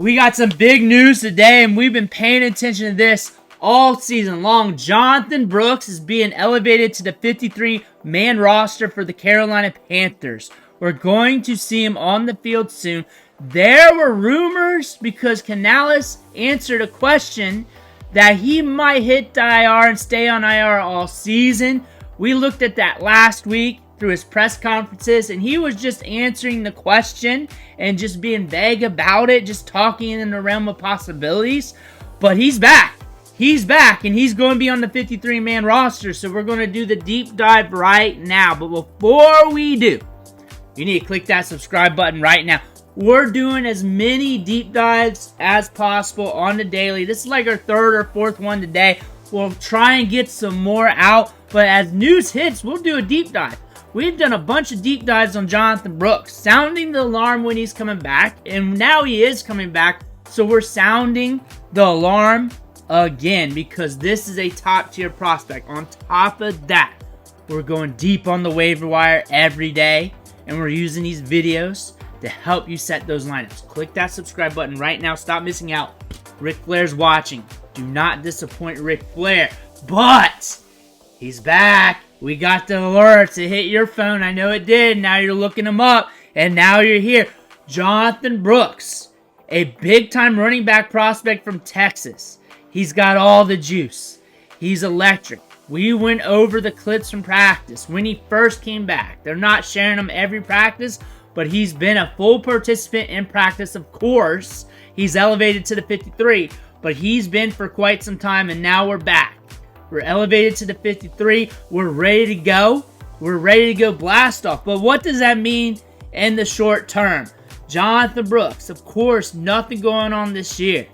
We got some big news today, and we've been paying attention to this all season long. Jonathon Brooks is being elevated to the 53-man roster for the Carolina Panthers. We're going to see him on the field soon. There were rumors because Canales answered a question that he might hit the IR and stay on IR all season. We looked at that last week through his press conferences, and he was just answering the question and just being vague about it, just talking in the realm of possibilities. But he's back. He's back, and he's going to be on the 53-man roster, so we're going to do the deep dive right now. But before we do, you need to click that subscribe button right now. We're doing as many deep dives as possible on the daily. This is like our third or fourth one today. We'll try and get some more out, but as news hits, we'll do a deep dive. We've done a bunch of deep dives on Jonathon Brooks, sounding the alarm when he's coming back, and now he is coming back, so we're sounding the alarm again because this is a top-tier prospect. On top of that, we're going deep on the waiver wire every day, and we're using these videos to help you set those lineups. Click that subscribe button right now. Stop missing out. Ric Flair's watching. Do not disappoint Ric Flair. But he's back. We got the alerts. It hit your phone. I know it did. Now you're looking him up, and now you're here. Jonathon Brooks, a big-time running back prospect from Texas. He's got all the juice. He's electric. We went over the clips from practice when he first came back. They're not sharing them every practice, but he's been a full participant in practice, of course. He's elevated to the 53, but he's been for quite some time, and now we're back. We're elevated to the 53. We're ready to go. We're ready to go blast off. But what does that mean in the short term? Jonathon Brooks, of course, nothing going on this year.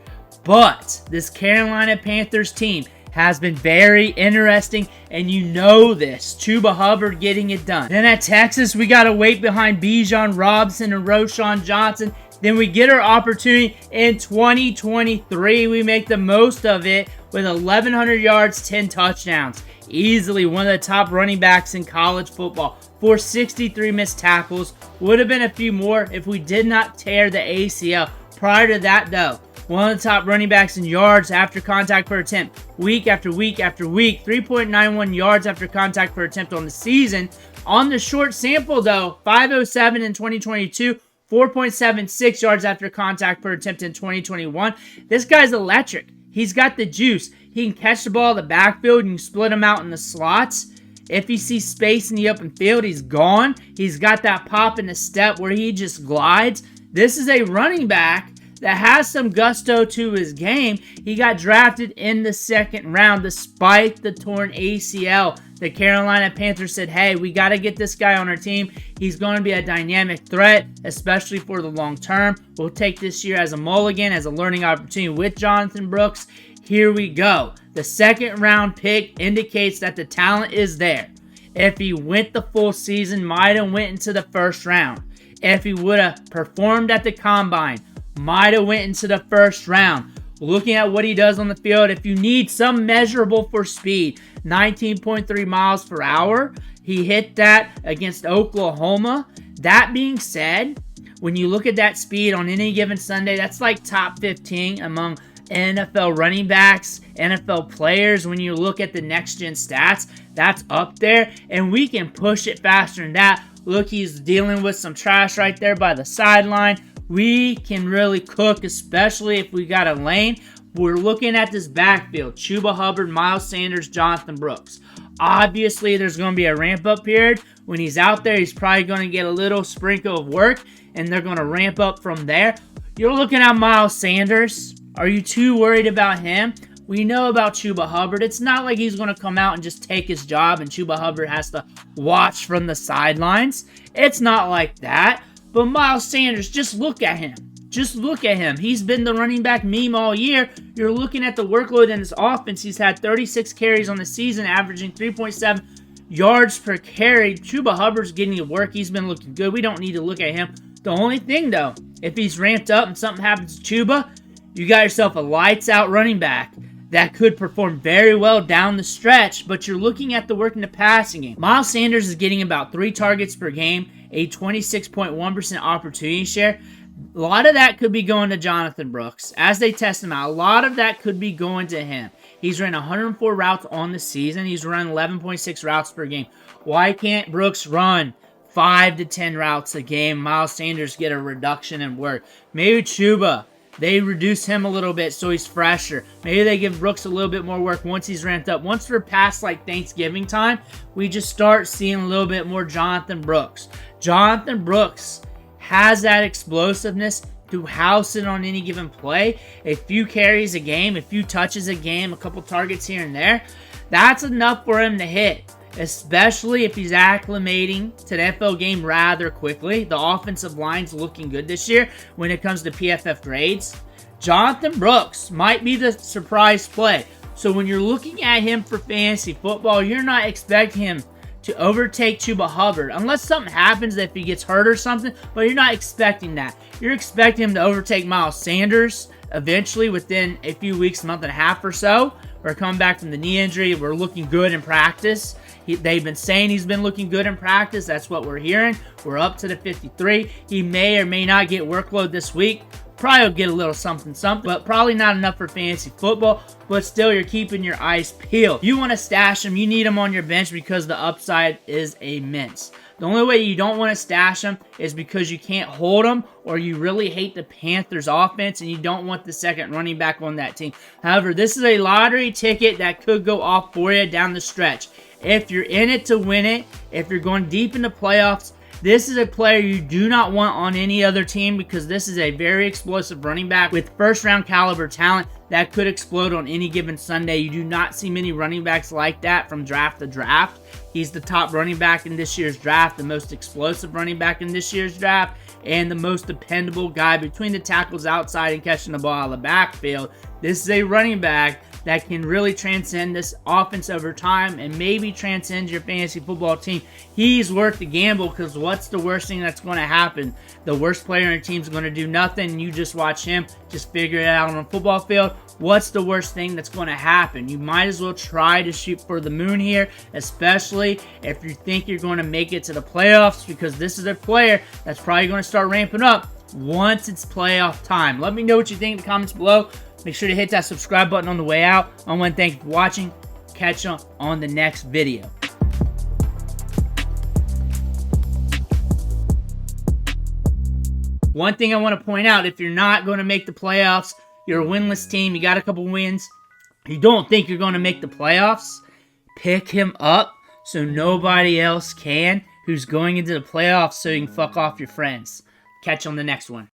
But this Carolina Panthers team has been very interesting, and you know this. Chuba Hubbard getting it done. Then at Texas, we got to wait behind Bijan Robinson and Roschon Johnson. Then we get our opportunity in 2023. We make the most of it with 1,100 yards, 10 touchdowns. Easily one of the top running backs in college football. 463 missed tackles. Would have been a few more if we did not tear the ACL. Prior to that, though, one of the top running backs in yards after contact per attempt. Week after week after week. 3.91 yards after contact per attempt on the season. On the short sample, though, 507 in 2022. 4.76 yards after contact per attempt in 2021. This guy's electric. He's got the juice. He can catch the ball in the backfield and you split him out in the slots. If he sees space in the open field, he's gone. He's got that pop in the step where he just glides. This is a running back that has some gusto to his game. He got drafted in the second round despite the torn ACL. The Carolina Panthers said, hey, we got to get this guy on our team. He's going to be a dynamic threat, especially for the long term. We'll take this year as a mulligan, as a learning opportunity with Jonathon Brooks. Here we go. The second round pick indicates that the talent is there. If he went the full season, might have went into the first round. If he would have performed at the combine, might have went into the first round. Looking at what he does on the field, if you need some measurable for speed, 19.3 miles per hour. He hit that against Oklahoma. That being said, when you look at that speed on any given Sunday, that's like top 15 among NFL running backs, NFL players. When you look at the next-gen stats, that's up there, and we can push it faster than that. Look, he's dealing with some trash right there by the sideline. We can really cook, especially if we got a lane. We're looking at this backfield. Chuba Hubbard, Miles Sanders, Jonathon Brooks. Obviously, there's going to be a ramp-up period. When he's out there, he's probably going to get a little sprinkle of work, and they're going to ramp up from there. You're looking at Miles Sanders. Are you too worried about him? We know about Chuba Hubbard. It's not like he's going to come out and just take his job, and Chuba Hubbard has to watch from the sidelines. It's not like that. But Miles Sanders, just look at him. Just look at him. He's been the running back meme all year. You're looking at the workload in his offense. He's had 36 carries on the season, averaging 3.7 yards per carry. Chuba Hubbard's getting to work. He's been looking good. We don't need to look at him. The only thing, though, if he's ramped up and something happens to Chuba, you got yourself a lights-out running back that could perform very well down the stretch, but you're looking at the work in the passing game. Miles Sanders is getting about 3 targets per game, a 26.1% opportunity share. A lot of that could be going to Jonathon Brooks. As they test him out, a lot of that could be going to him. He's run 104 routes on the season. He's run 11.6 routes per game. Why can't Brooks run 5 to 10 routes a game? Miles Sanders get a reduction in work. Maybe Chuba, they reduce him a little bit so he's fresher. Maybe they give Brooks a little bit more work once he's ramped up. Once we're past like Thanksgiving time, we just start seeing a little bit more Jonathon Brooks. Jonathon Brooks has that explosiveness to house it on any given play. A few carries a game, a few touches a game, a couple targets here and there. That's enough for him to hit, especially if he's acclimating to the NFL game rather quickly. The offensive line's looking good this year when it comes to PFF grades. Jonathon Brooks might be the surprise play. So when you're looking at him for fantasy football, you're not expecting him to overtake Chuba Hubbard. Unless something happens, if he gets hurt or something, but you're not expecting that. You're expecting him to overtake Miles Sanders eventually within a few weeks, month and a half or so. We're coming back from the knee injury. We're looking good in practice. They've been saying he's been looking good in practice. That's what we're hearing. We're up to the 53. He may or may not get workload this week. Probably will get a little something, but probably not enough for fantasy football. But still, you're keeping your eyes peeled. You want to stash him. You need him on your bench because the upside is immense. The only way you don't want to stash him is because you can't hold him or you really hate the Panthers offense and you don't want the second running back on that team. However, this is a lottery ticket that could go off for you down the stretch. If you're in it to win it, if you're going deep into playoffs, this is a player you do not want on any other team because this is a very explosive running back with first-round caliber talent that could explode on any given Sunday. You do not see many running backs like that from draft to draft. He's the top running back in this year's draft, the most explosive running back in this year's draft, and the most dependable guy between the tackles outside and catching the ball out of the backfield. This is a running back that can really transcend this offense over time and maybe transcend your fantasy football team. He's worth the gamble because what's the worst thing that's going to happen? The worst player on your team is going to do nothing. You just watch him, just figure it out on a football field. What's the worst thing that's going to happen? You might as well try to shoot for the moon here, especially if you think you're going to make it to the playoffs because this is a player that's probably going to start ramping up once it's playoff time. Let me know what you think in the comments below. Make sure to hit that subscribe button on the way out. I want to thank you for watching. Catch you on the next video. One thing I want to point out, if you're not going to make the playoffs, you're a winless team, you got a couple wins, you don't think you're going to make the playoffs, pick him up so nobody else can who's going into the playoffs so you can fuck off your friends. Catch you on the next one.